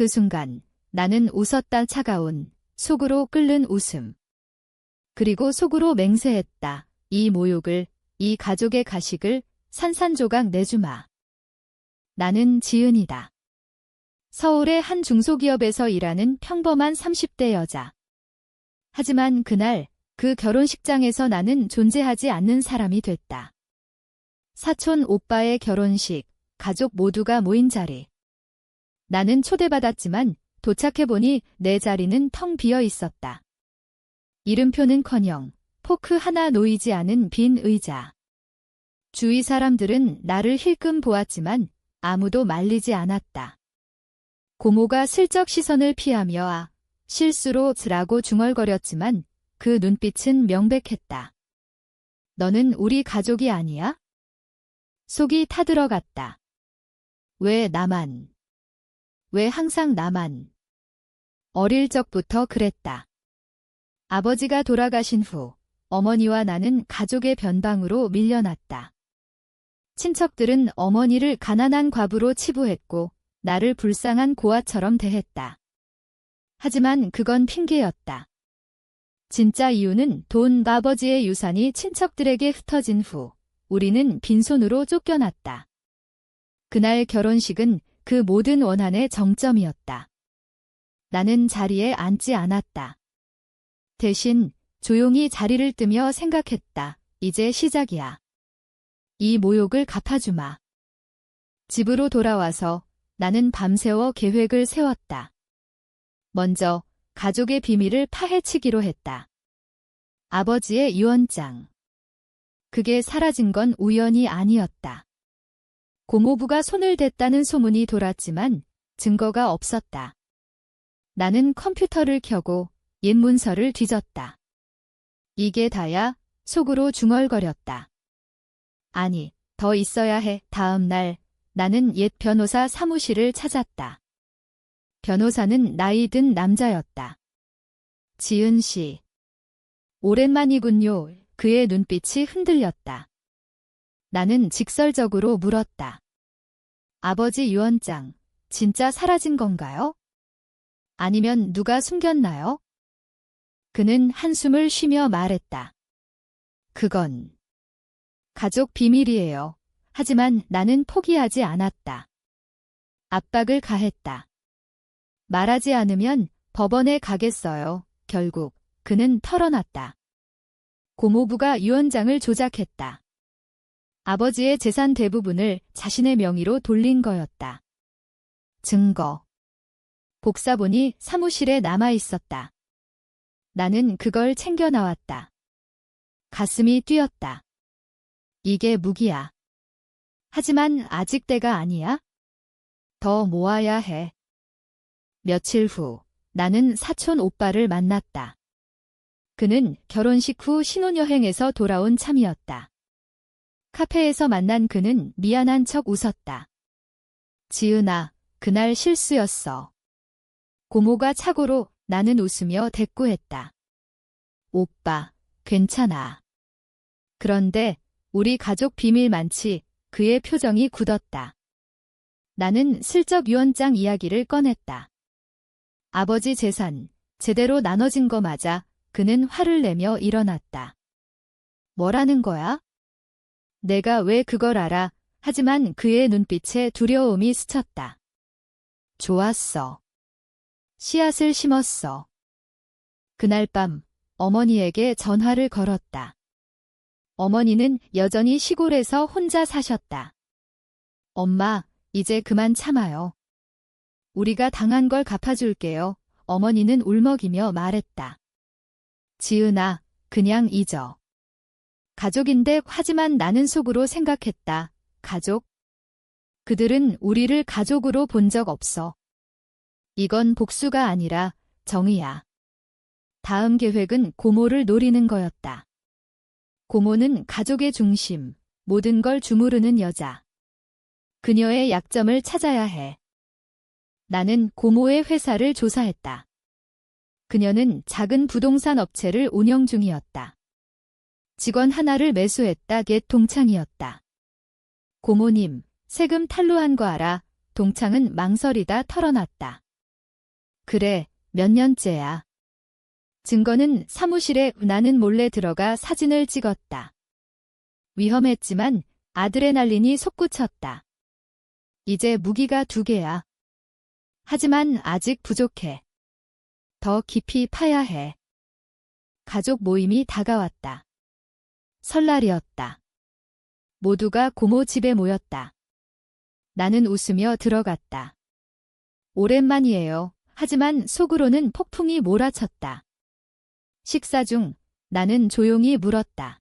그 순간 나는 웃었다. 차가운, 속으로 끓는 웃음. 그리고 속으로 맹세했다. 이 모욕을, 이 가족의 가식을 산산조각 내주마. 나는 지은이다. 서울의 한 중소기업에서 일하는 평범한 30대 여자. 하지만 그날 그 결혼식장에서 나는 존재하지 않는 사람이 됐다. 사촌 오빠의 결혼식, 가족 모두가 모인 자리. 나는 초대받았지만 도착해보니 내 자리는 텅 비어 있었다. 이름표는커녕 포크 하나 놓이지 않은 빈 의자. 주위 사람들은 나를 힐끔 보았지만 아무도 말리지 않았다. 고모가 슬쩍 시선을 피하며 아, 실수로라고 중얼거렸지만 그 눈빛은 명백했다. 너는 우리 가족이 아니야? 속이 타들어갔다. 왜 나만? 왜 항상 나만? 어릴 적부터 그랬다. 아버지가 돌아가신 후 어머니와 나는 가족의 변방으로 밀려났다. 친척들은 어머니를 가난한 과부로 치부했고 나를 불쌍한 고아처럼 대했다. 하지만 그건 핑계였다. 진짜 이유는 아버지의 유산이 친척들에게 흩어진 후 우리는 빈손으로 쫓겨났다. 그날 결혼식은 그 모든 원한의 정점이었다. 나는 자리에 앉지 않았다. 대신 조용히 자리를 뜨며 생각했다. 이제 시작이야. 이 모욕을 갚아주마. 집으로 돌아와서 나는 밤새워 계획을 세웠다. 먼저 가족의 비밀을 파헤치기로 했다. 아버지의 유언장. 그게 사라진 건 우연이 아니었다. 고모부가 손을 댔다는 소문이 돌았지만 증거가 없었다. 나는 컴퓨터를 켜고 옛 문서를 뒤졌다. 이게 다야? 속으로 중얼거렸다. 아니, 더 있어야 해. 다음 날 나는 옛 변호사 사무실을 찾았다. 변호사는 나이 든 남자였다. 지은 씨. 오랜만이군요. 그의 눈빛이 흔들렸다. 나는 직설적으로 물었다. 아버지 유언장, 진짜 사라진 건가요? 아니면 누가 숨겼나요? 그는 한숨을 쉬며 말했다. 그건 가족 비밀이에요. 하지만 나는 포기하지 않았다. 압박을 가했다. 말하지 않으면 법원에 가겠어요. 결국 그는 털어놨다. 고모부가 유언장을 조작했다. 아버지의 재산 대부분을 자신의 명의로 돌린 거였다. 증거. 복사본이 사무실에 남아있었다. 나는 그걸 챙겨 나왔다. 가슴이 뛰었다. 이게 무기야. 하지만 아직 때가 아니야? 더 모아야 해. 며칠 후 나는 사촌 오빠를 만났다. 그는 결혼식 후 신혼여행에서 돌아온 참이었다. 카페에서 만난 그는 미안한 척 웃었다. 지은아, 그날 실수였어. 고모가 착오로 나는 웃으며 대꾸했다. 오빠, 괜찮아. 그런데 우리 가족 비밀 많지? 그의 표정이 굳었다. 나는 슬쩍 유언장 이야기를 꺼냈다. 아버지 재산, 제대로 나눠진 거 맞아? 그는 화를 내며 일어났다. 뭐라는 거야? 내가 왜 그걸 알아? 하지만 그의 눈빛에 두려움이 스쳤다. 좋았어. 씨앗을 심었어. 그날 밤 어머니에게 전화를 걸었다. 어머니는 여전히 시골에서 혼자 사셨다. 엄마, 이제 그만 참아요. 우리가 당한 걸 갚아줄게요. 어머니는 울먹이며 말했다. 지은아, 그냥 잊어. 가족인데 하지만 나는 속으로 생각했다. 가족? 그들은 우리를 가족으로 본 적 없어. 이건 복수가 아니라 정의야. 다음 계획은 고모를 노리는 거였다. 고모는 가족의 중심, 모든 걸 주무르는 여자. 그녀의 약점을 찾아야 해. 나는 고모의 회사를 조사했다. 그녀는 작은 부동산 업체를 운영 중이었다. 직원 하나를 매수했다. 옛 동창이었다. 고모님, 세금 탈루한 거 알아? 동창은 망설이다 털어놨다. 그래, 몇 년째야. 증거는 사무실에 나는 몰래 들어가 사진을 찍었다. 위험했지만 아드레날린이 솟구쳤다. 이제 무기가 2개야. 하지만 아직 부족해. 더 깊이 파야 해. 가족 모임이 다가왔다. 설날이었다. 모두가 고모 집에 모였다. 나는 웃으며 들어갔다. 오랜만이에요. 하지만 속으로는 폭풍이 몰아쳤다. 식사 중 나는 조용히 물었다.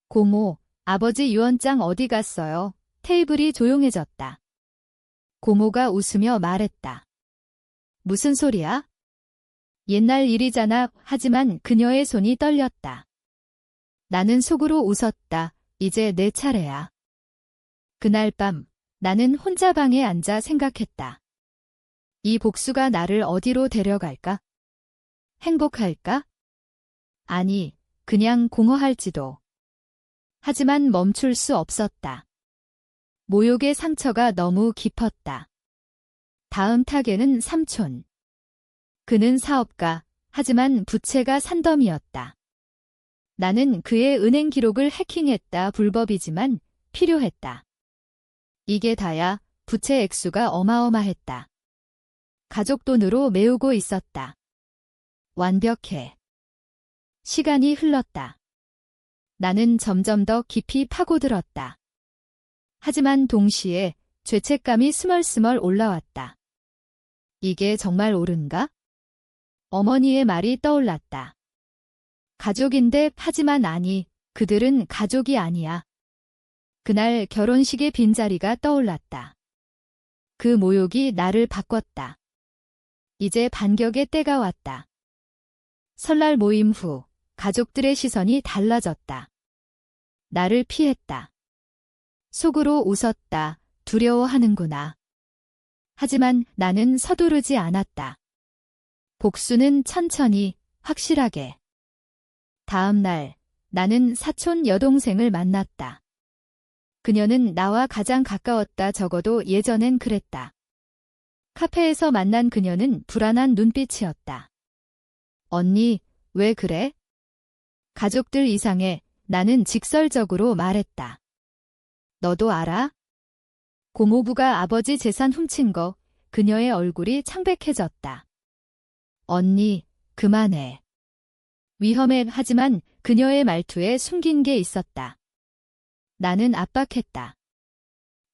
고모, 아버지 유언장 어디 갔어요? 테이블이 조용해졌다. 고모가 웃으며 말했다. 무슨 소리야? 옛날 일이잖아. 하지만 그녀의 손이 떨렸다. 나는 속으로 웃었다. 이제 내 차례야. 그날 밤 나는 혼자 방에 앉아 생각했다. 이 복수가 나를 어디로 데려갈까? 행복할까? 아니, 그냥 공허할지도. 하지만 멈출 수 없었다. 모욕의 상처가 너무 깊었다. 다음 타겟은 삼촌. 그는 사업가, 하지만 부채가 산더미였다. 나는 그의 은행 기록을 해킹했다. 불법이지만 필요했다. 이게 다야. 부채 액수가 어마어마했다. 가족 돈으로 메우고 있었다. 완벽해. 시간이 흘렀다. 나는 점점 더 깊이 파고들었다. 하지만 동시에 죄책감이 스멀스멀 올라왔다. 이게 정말 옳은가? 어머니의 말이 떠올랐다. 가족인데 하지만 아니, 그들은 가족이 아니야. 그날 결혼식의 빈자리가 떠올랐다. 그 모욕이 나를 바꿨다. 이제 반격의 때가 왔다. 설날 모임 후 가족들의 시선이 달라졌다. 나를 피했다. 속으로 웃었다. 두려워하는구나. 하지만 나는 서두르지 않았다. 복수는 천천히, 확실하게. 다음 날 나는 사촌 여동생을 만났다. 그녀는 나와 가장 가까웠다. 적어도 예전엔 그랬다. 카페에서 만난 그녀는 불안한 눈빛이었다. 언니, 왜 그래? 가족들 이상해. 나는 직설적으로 말했다. 너도 알아? 고모부가 아버지 재산 훔친 거. 그녀의 얼굴이 창백해졌다. 언니, 그만해. 위험해. 하지만 그녀의 말투에 숨긴 게 있었다. 나는 압박했다.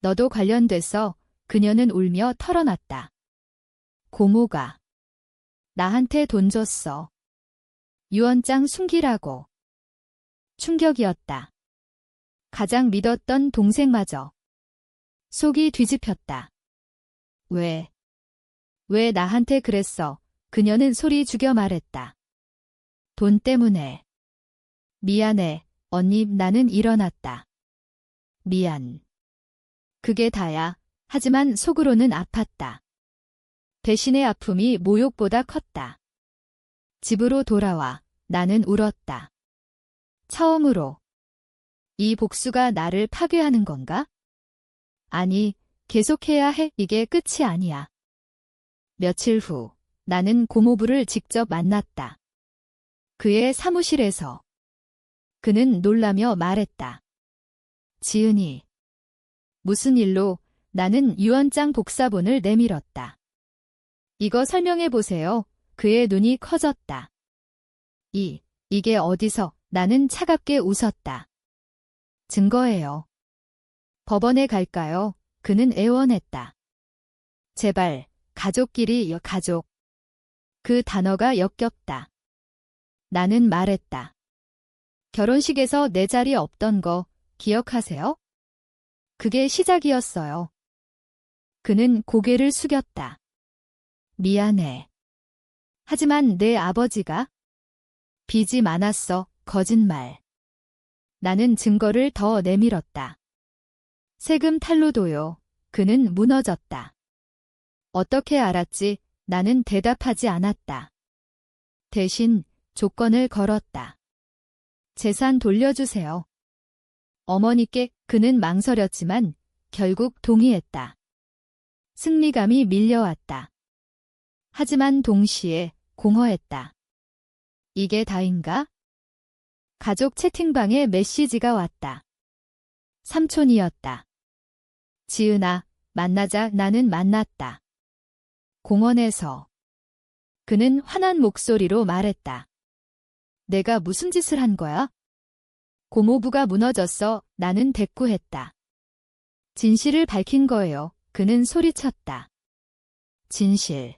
너도 관련돼서. 그녀는 울며 털어놨다. 고모가 나한테 돈 줬어. 유언장 숨기라고. 충격이었다. 가장 믿었던 동생마저. 속이 뒤집혔다. 왜 나한테 그랬어? 그녀는 소리 죽여 말했다. 돈 때문에. 미안해, 언니. 나는 일어났다. 미안. 그게 다야. 하지만 속으로는 아팠다. 배신의 아픔이 모욕보다 컸다. 집으로 돌아와 나는 울었다. 처음으로. 이 복수가 나를 파괴하는 건가? 아니, 계속해야 해. 이게 끝이 아니야. 며칠 후 나는 고모부를 직접 만났다. 그의 사무실에서. 그는 놀라며 말했다. 지은이. 무슨 일로? 나는 유언장 복사본을 내밀었다. 이거 설명해 보세요. 그의 눈이 커졌다. 이게 어디서? 나는 차갑게 웃었다. 증거예요. 법원에 갈까요? 그는 애원했다. 제발, 가족끼리 가족. 그 단어가 역겹다. 나는 말했다. 결혼식에서 내 자리 없던 거 기억하세요? 그게 시작이었어요. 그는 고개를 숙였다. 미안해. 하지만 내 아버지가 빚이 많았어. 거짓말. 나는 증거를 더 내밀었다. 세금 탈루도요. 그는 무너졌다. 어떻게 알았지? 나는 대답하지 않았다. 대신 조건을 걸었다. 재산 돌려주세요. 어머니께. 그는 망설였지만 결국 동의했다. 승리감이 밀려왔다. 하지만 동시에 공허했다. 이게 다인가? 가족 채팅방에 메시지가 왔다. 삼촌이었다. 지은아, 만나자. 나는 만났다. 공원에서. 그는 화난 목소리로 말했다. 내가 무슨 짓을 한 거야? 고모부가 무너졌어. 나는 대꾸했다. 진실을 밝힌 거예요. 그는 소리쳤다. 진실.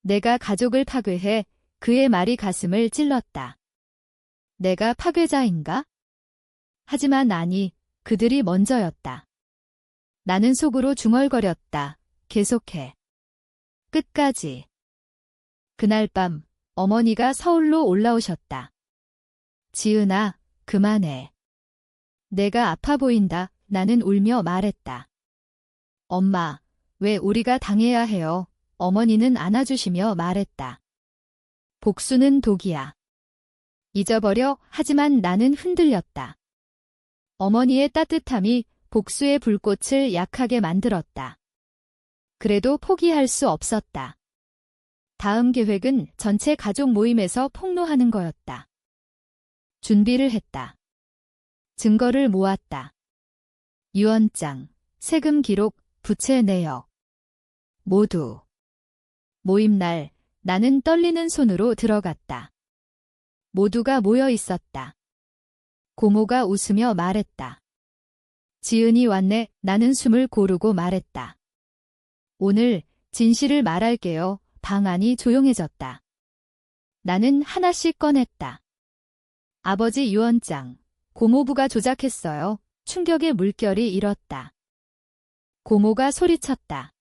내가 가족을 파괴해. 그의 말이 가슴을 찔렀다. 내가 파괴자인가? 하지만 아니, 그들이 먼저였다. 나는 속으로 중얼거렸다. 계속해. 끝까지. 그날 밤 어머니가 서울로 올라오셨다. 지은아, 그만해. 내가 아파 보인다. 나는 울며 말했다. 엄마, 왜 우리가 당해야 해요? 어머니는 안아주시며 말했다. 복수는 독이야. 잊어버려. 하지만 나는 흔들렸다. 어머니의 따뜻함이 복수의 불꽃을 약하게 만들었다. 그래도 포기할 수 없었다. 다음 계획은 전체 가족 모임에서 폭로하는 거였다. 준비를 했다. 증거를 모았다. 유언장, 세금 기록, 부채 내역. 모두. 모임날, 나는 떨리는 손으로 들어갔다. 모두가 모여 있었다. 고모가 웃으며 말했다. 지은이 왔네. 나는 숨을 고르고 말했다. 오늘 진실을 말할게요. 방 안이 조용해졌다. 나는 하나씩 꺼냈다. 아버지 유언장. 고모부가 조작했어요. 충격의 물결이 일었다. 고모가 소리쳤다.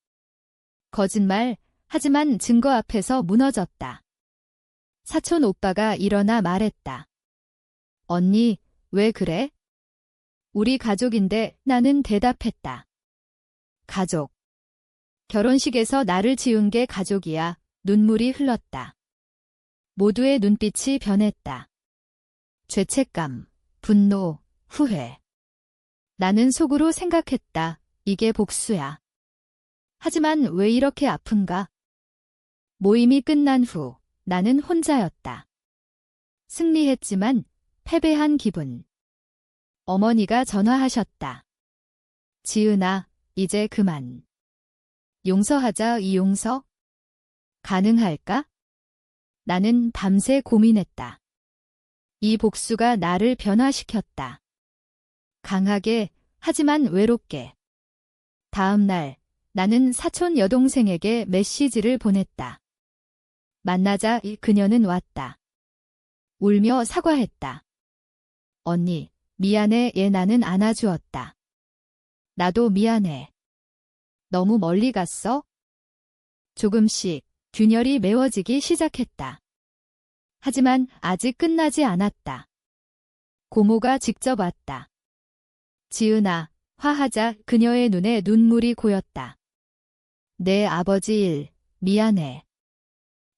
거짓말. 하지만 증거 앞에서 무너졌다. 사촌 오빠가 일어나 말했다. 언니, 왜 그래? 우리 가족인데. 나는 대답했다. 가족. 결혼식에서 나를 지운 게 가족이야. 눈물이 흘렀다. 모두의 눈빛이 변했다. 죄책감, 분노, 후회. 나는 속으로 생각했다. 이게 복수야. 하지만 왜 이렇게 아픈가? 모임이 끝난 후 나는 혼자였다. 승리했지만 패배한 기분. 어머니가 전화하셨다. 지은아, 이제 그만. 용서하자. 이 용서? 가능할까? 나는 밤새 고민했다. 이 복수가 나를 변화시켰다. 강하게, 하지만 외롭게. 다음 날, 나는 사촌 여동생에게 메시지를 보냈다. 만나자. 그녀는 왔다. 울며 사과했다. 언니, 미안해. 나는 안아주었다. 나도 미안해. 너무 멀리 갔어? 조금씩 균열이 메워지기 시작했다. 하지만 아직 끝나지 않았다. 고모가 직접 왔다. 지은아, 화하자. 그녀의 눈에 눈물이 고였다. 내 아버지 일, 미안해.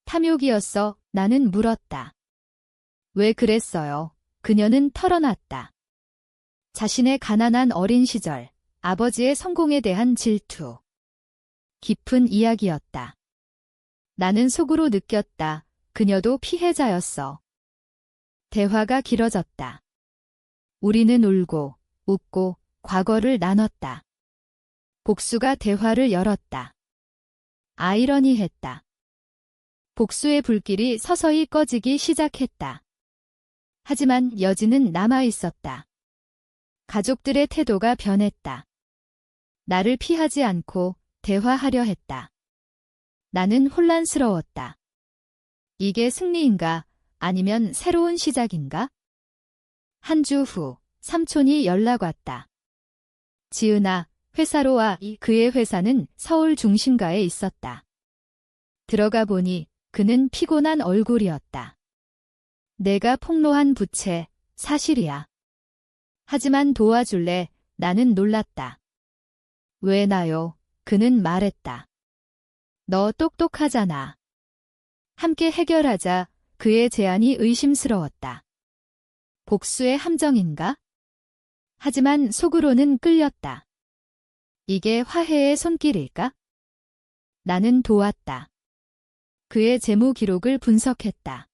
탐욕이었어. 나는 물었다. 왜 그랬어요? 그녀는 털어놨다. 자신의 가난한 어린 시절, 아버지의 성공에 대한 질투. 깊은 이야기였다. 나는 속으로 느꼈다. 그녀도 피해자였어. 대화가 길어졌다. 우리는 울고, 웃고, 과거를 나눴다. 복수가 대화를 열었다. 아이러니했다. 복수의 불길이 서서히 꺼지기 시작했다. 하지만 여지는 남아있었다. 가족들의 태도가 변했다. 나를 피하지 않고 대화하려 했다. 나는 혼란스러웠다. 이게 승리인가? 아니면 새로운 시작인가? 한 주 후, 삼촌이 연락 왔다. 지은아, 회사로 와. 그의 회사는 서울 중심가에 있었다. 들어가 보니 그는 피곤한 얼굴이었다. 내가 폭로한 부채, 사실이야. 하지만 도와줄래? 나는 놀랐다. 왜 나요? 그는 말했다. 너 똑똑하잖아. 함께 해결하자. 그의 제안이 의심스러웠다. 복수의 함정인가? 하지만 속으로는 끌렸다. 이게 화해의 손길일까? 나는 도왔다. 그의 재무 기록을 분석했다.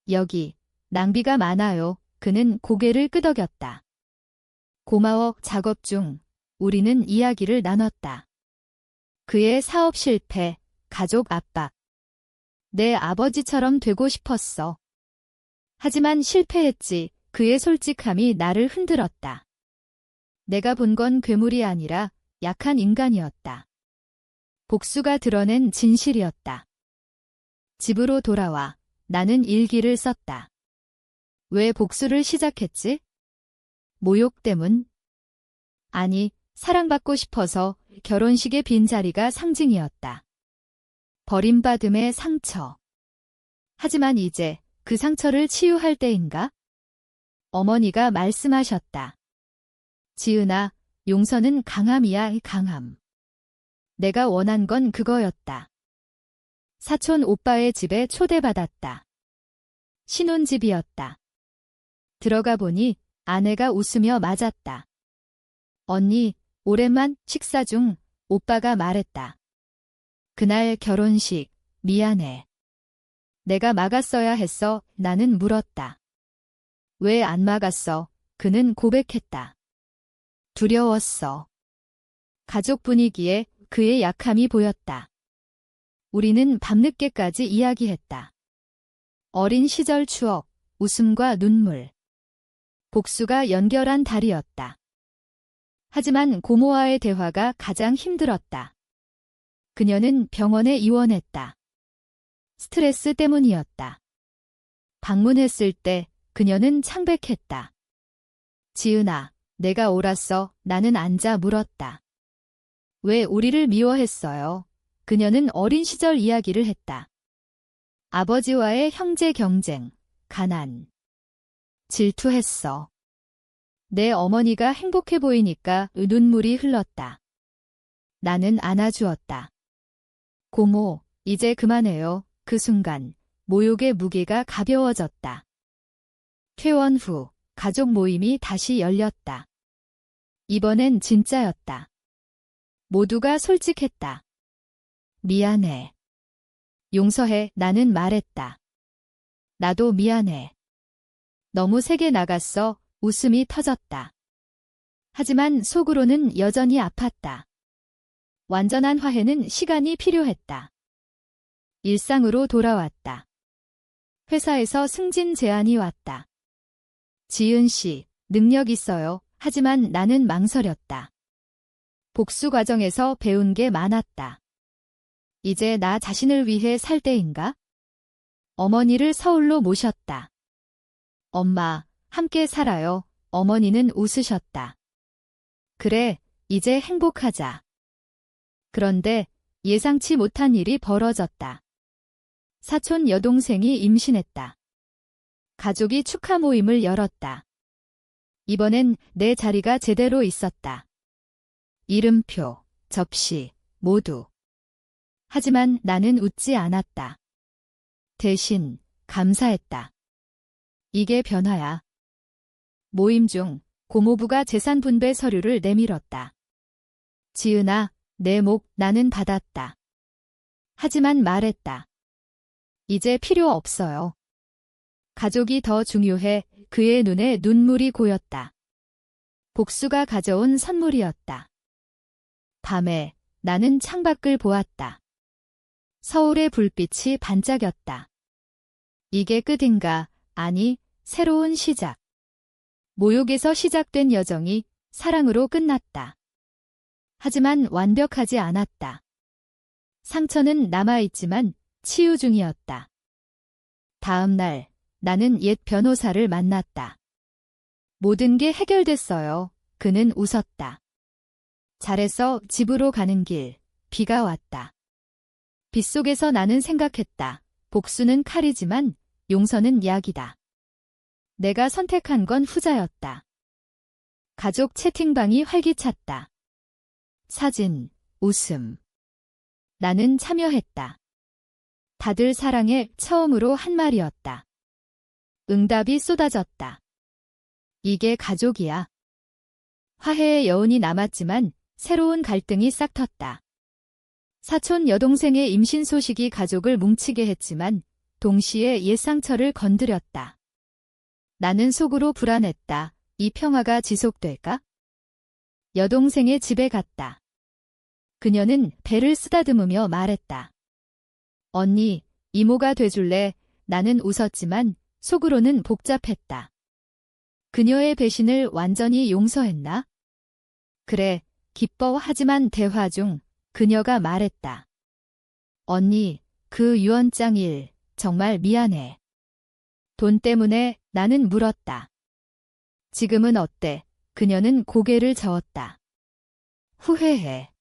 여기 낭비가 많아요. 그는 고개를 끄덕였다. 고마워. 작업 중 우리는 이야기를 나눴다. 그의 사업 실패, 가족 압박. 내 아버지처럼 되고 싶었어. 하지만 실패했지. 그의 솔직함이 나를 흔들었다. 내가 본 건 괴물이 아니라 약한 인간이었다. 복수가 드러낸 진실이었다. 집으로 돌아와 나는 일기를 썼다. 왜 복수를 시작했지? 모욕 때문? 아니, 사랑받고 싶어서. 결혼식의 빈자리가 상징이었다. 버림받음의 상처. 하지만 이제 그 상처를 치유할 때인가? 어머니가 말씀하셨다. 지은아, 용서는 강함이야. 강함. 내가 원한 건 그거였다. 사촌 오빠의 집에 초대받았다. 신혼집이었다. 들어가 보니 아내가 웃으며 맞았다. 언니, 오랜만. 식사 중 오빠가 말했다. 그날 결혼식, 미안해. 내가 막았어야 했어. 나는 물었다. 왜 안 막았어? 그는 고백했다. 두려웠어. 가족 분위기에 그의 약함이 보였다. 우리는 밤늦게까지 이야기했다. 어린 시절 추억, 웃음과 눈물. 복수가 연결한 달이었다. 하지만 고모와의 대화가 가장 힘들었다. 그녀는 병원에 입원했다. 스트레스 때문이었다. 방문했을 때 그녀는 창백했다. 지은아, 내가 옳았어. 나는 앉아 물었다. 왜 우리를 미워했어요? 그녀는 어린 시절 이야기를 했다. 아버지와의 형제 경쟁, 가난. 질투했어. 내 어머니가 행복해 보이니까 눈물이 흘렀다. 나는 안아주었다. 고모, 이제 그만해요. 그 순간 모욕의 무게가 가벼워졌다. 퇴원 후 가족 모임이 다시 열렸다. 이번엔 진짜였다. 모두가 솔직했다. 미안해. 용서해. 나는 말했다. 나도 미안해. 너무 세게 나갔어. 웃음이 터졌다. 하지만 속으로는 여전히 아팠다. 완전한 화해는 시간이 필요했다. 일상으로 돌아왔다. 회사에서 승진 제안이 왔다. 지은 씨, 능력 있어요. 하지만 나는 망설였다. 복수 과정에서 배운 게 많았다. 이제 나 자신을 위해 살 때인가? 어머니를 서울로 모셨다. 엄마, 함께 살아요. 어머니는 웃으셨다. 그래, 이제 행복하자. 그런데 예상치 못한 일이 벌어졌다. 사촌 여동생이 임신했다. 가족이 축하 모임을 열었다. 이번엔 내 자리가 제대로 있었다. 이름표, 접시, 모두. 하지만 나는 웃지 않았다. 대신 감사했다. 이게 변화야. 모임 중 고모부가 재산 분배 서류를 내밀었다. 지은아, 내 목 나는 받았다. 하지만 말했다. 이제 필요 없어요. 가족이 더 중요해. 그의 눈에 눈물이 고였다. 복수가 가져온 선물이었다. 밤에 나는 창밖을 보았다. 서울의 불빛이 반짝였다. 이게 끝인가? 아니, 새로운 시작. 모욕에서 시작된 여정이 사랑으로 끝났다. 하지만 완벽하지 않았다. 상처는 남아있지만 치유 중이었다. 다음 날 나는 옛 변호사를 만났다. 모든 게 해결됐어요. 그는 웃었다. 잘해서 집으로 가는 길, 비가 왔다. 빗속에서 나는 생각했다. 복수는 칼이지만 용서는 약이다. 내가 선택한 건 후자였다. 가족 채팅방이 활기찼다. 사진, 웃음. 나는 참여했다. 다들 사랑해 처음으로 한 말이었다. 응답이 쏟아졌다. 이게 가족이야. 화해의 여운이 남았지만 새로운 갈등이 싹텄다. 사촌 여동생의 임신 소식이 가족을 뭉치게 했지만 동시에 옛상처를 건드렸다. 나는 속으로 불안했다. 이 평화가 지속될까? 여동생의 집에 갔다. 그녀는 배를 쓰다듬으며 말했다. 언니, 이모가 돼줄래? 나는 웃었지만 속으로는 복잡했다. 그녀의 배신을 완전히 용서했나? 그래, 기뻐하지만 대화 중 그녀가 말했다. 언니, 그 유언장 일 정말 미안해. 돈 때문에 나는 물었다. 지금은 어때? 그녀는 고개를 저었다. 후회해.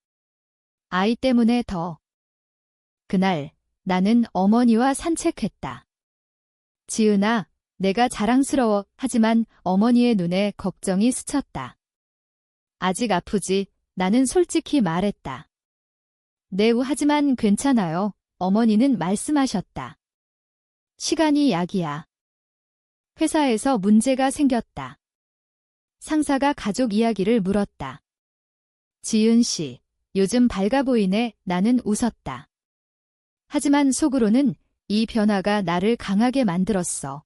아이 때문에 더. 그날 나는 어머니와 산책했다. 지은아, 내가 자랑스러워 하지만 어머니의 눈에 걱정이 스쳤다. 아직 아프지? 나는 솔직히 말했다. 네우 하지만 괜찮아요. 어머니는 말씀하셨다. 시간이 약이야. 회사에서 문제가 생겼다. 상사가 가족 이야기를 물었다. 지은 씨, 요즘 밝아 보이네. 나는 웃었다. 하지만 속으로는 이 변화가 나를 강하게 만들었어.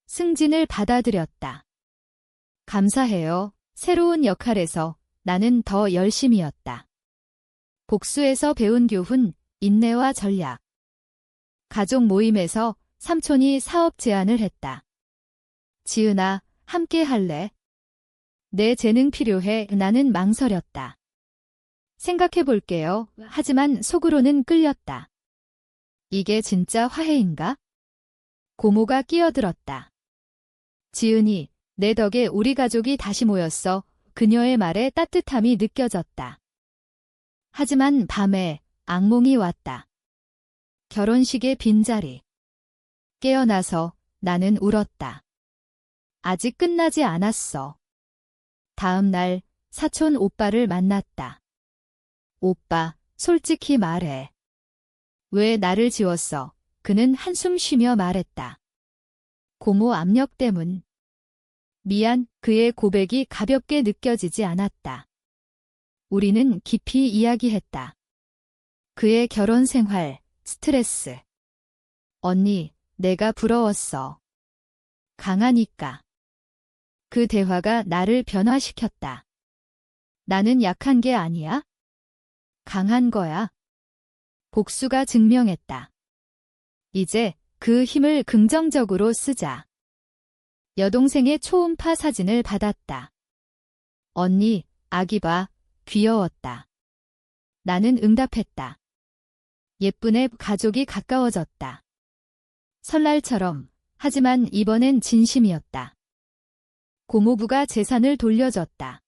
승진을 받아들였다. 감사해요. 새로운 역할에서 나는 더 열심이었다. 복수에서 배운 교훈, 인내와 전략. 가족 모임에서 삼촌이 사업 제안을 했다. 지은아, 함께 할래? 내 재능 필요해. 나는 망설였다. 생각해 볼게요. 하지만 속으로는 끌렸다. 이게 진짜 화해인가? 고모가 끼어들었다. 지은이, 내 덕에 우리 가족이 다시 모였어. 그녀의 말에 따뜻함이 느껴졌다. 하지만 밤에 악몽이 왔다. 결혼식의 빈자리. 깨어나서 나는 울었다. 아직 끝나지 않았어. 다음 날 사촌 오빠를 만났다. 오빠, 솔직히 말해. 왜 나를 지웠어? 그는 한숨 쉬며 말했다. 고모 압력 때문. 미안, 그의 고백이 가볍게 느껴지지 않았다. 우리는 깊이 이야기했다. 그의 결혼 생활, 스트레스. 언니, 내가 부러웠어. 강하니까. 그 대화가 나를 변화시켰다. 나는 약한 게 아니야? 강한 거야. 복수가 증명했다. 이제 그 힘을 긍정적으로 쓰자. 여동생의 초음파 사진을 받았다. 언니, 아기 봐. 귀여웠다. 나는 응답했다. 예쁜애 가족이 가까워졌다. 설날처럼, 하지만 이번엔 진심이었다. 고모부가 재산을 돌려줬다.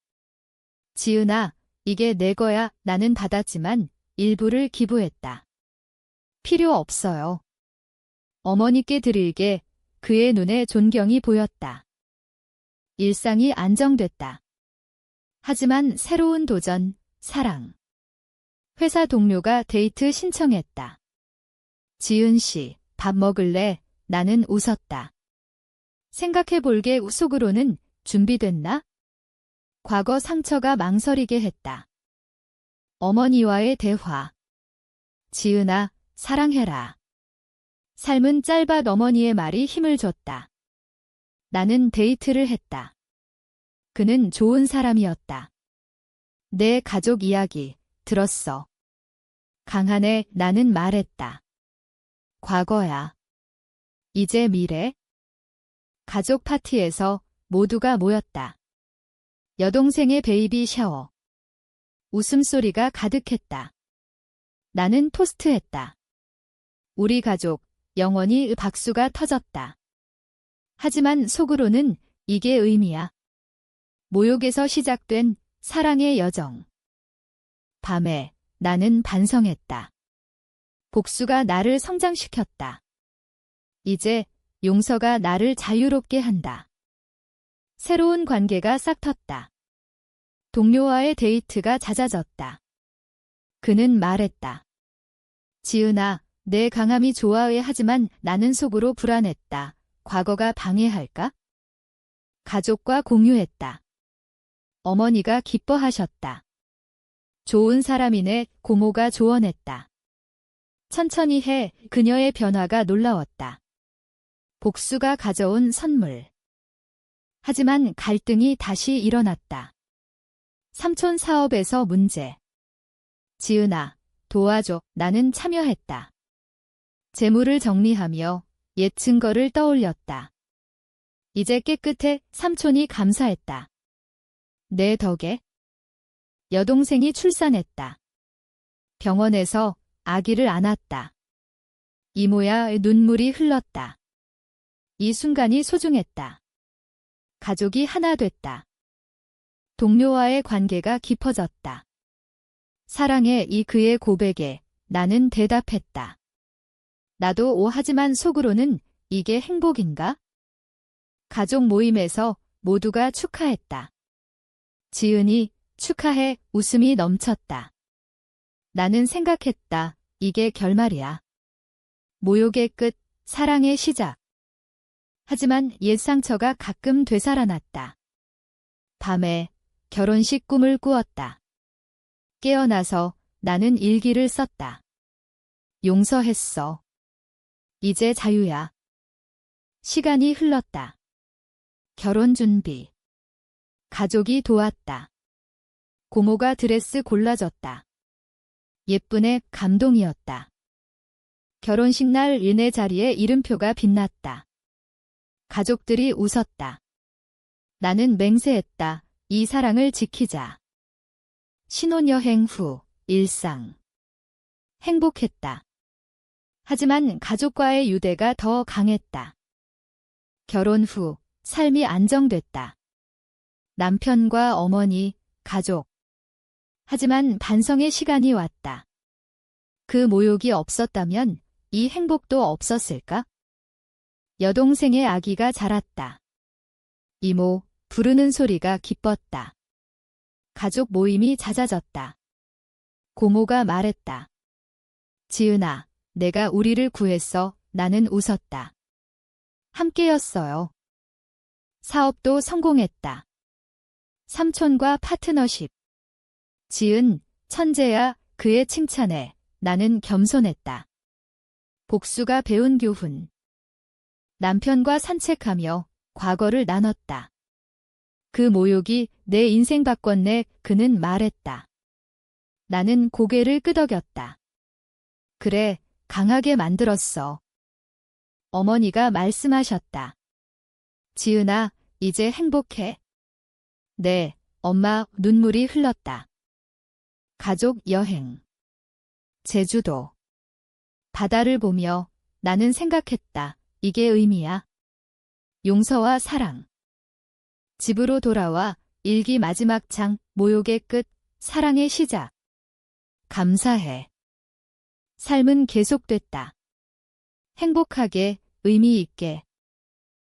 지은아, 이게 내 거야. 나는 받았지만 일부를 기부했다. 필요 없어요. 어머니께 드릴게. 그의 눈에 존경이 보였다. 일상이 안정됐다. 하지만 새로운 도전, 사랑. 회사 동료가 데이트 신청했다. 지은 씨, 밥 먹을래? 나는 웃었다. 생각해볼게. 속으로는 준비됐나? 과거 상처가 망설이게 했다. 어머니와의 대화. 지은아, 사랑해라. 삶은 짧아. 어머니의 말이 힘을 줬다. 나는 데이트를 했다. 그는 좋은 사람이었다. 내 가족 이야기 들었어. 강한애. 나는 말했다. 과거야. 이제 미래. 가족 파티에서 모두가 모였다. 여동생의 베이비 샤워. 웃음소리가 가득했다. 나는 토스트했다. 우리 가족, 영원히 박수가 터졌다. 하지만 속으로는 이게 의미야. 모욕에서 시작된 사랑의 여정. 밤에 나는 반성했다. 복수가 나를 성장시켰다. 이제 용서가 나를 자유롭게 한다. 새로운 관계가 싹텄다. 동료와의 데이트가 잦아졌다. 그는 말했다. 지은아, 내 강함이 좋아해. 하지만 나는 속으로 불안했다. 과거가 방해할까? 가족과 공유했다. 어머니가 기뻐하셨다. 좋은 사람이네, 고모가 조언했다. 천천히 해, 그녀의 변화가 놀라웠다. 복수가 가져온 선물. 하지만 갈등이 다시 일어났다. 삼촌 사업에서 문제. 지은아, 도와줘. 나는 참여했다. 재물을 정리하며 옛 증거를 떠올렸다. 이제 깨끗해. 삼촌이 감사했다. 내 덕에 여동생이 출산했다. 병원에서 아기를 안았다. 이모야, 눈물이 흘렀다. 이 순간이 소중했다. 가족이 하나 됐다. 동료와의 관계가 깊어졌다. 사랑해, 이 그의 고백에 나는 대답했다. 나도 하지만 속으로는 이게 행복인가? 가족 모임에서 모두가 축하했다. 지은이 축하해, 웃음이 넘쳤다. 나는 생각했다. 이게 결말이야. 모욕의 끝, 사랑의 시작. 하지만 옛 상처가 가끔 되살아났다. 밤에 결혼식 꿈을 꾸었다. 깨어나서 나는 일기를 썼다. 용서했어. 이제 자유야. 시간이 흘렀다. 결혼 준비. 가족이 도왔다. 고모가 드레스 골라줬다. 예쁜애 감동이었다. 결혼식 날 은혜 자리에 이름표가 빛났다. 가족들이 웃었다. 나는 맹세했다. 이 사랑을 지키자. 신혼여행 후 일상. 행복했다. 하지만 가족과의 유대가 더 강했다. 결혼 후 삶이 안정됐다. 남편과 어머니, 가족. 하지만 반성의 시간이 왔다. 그 모욕이 없었다면 이 행복도 없었을까? 여동생의 아기가 자랐다. 이모, 부르는 소리가 기뻤다. 가족 모임이 잦아졌다. 고모가 말했다. 지은아, 내가 우리를 구했어. 나는 웃었다. 함께였어요. 사업도 성공했다. 삼촌과 파트너십. 지은, 천재야. 그의 칭찬에 나는 겸손했다. 복수가 배운 교훈. 남편과 산책하며 과거를 나눴다. 그 모욕이 내 인생 바꿨네. 그는 말했다. 나는 고개를 끄덕였다. 그래, 강하게 만들었어. 어머니가 말씀하셨다. 지은아, 이제 행복해. 네, 엄마. 눈물이 흘렀다. 가족 여행. 제주도. 바다를 보며 나는 생각했다. 이게 의미야. 용서와 사랑. 집으로 돌아와 일기 마지막 장, 모욕의 끝, 사랑의 시작. 감사해. 삶은 계속됐다. 행복하게, 의미 있게.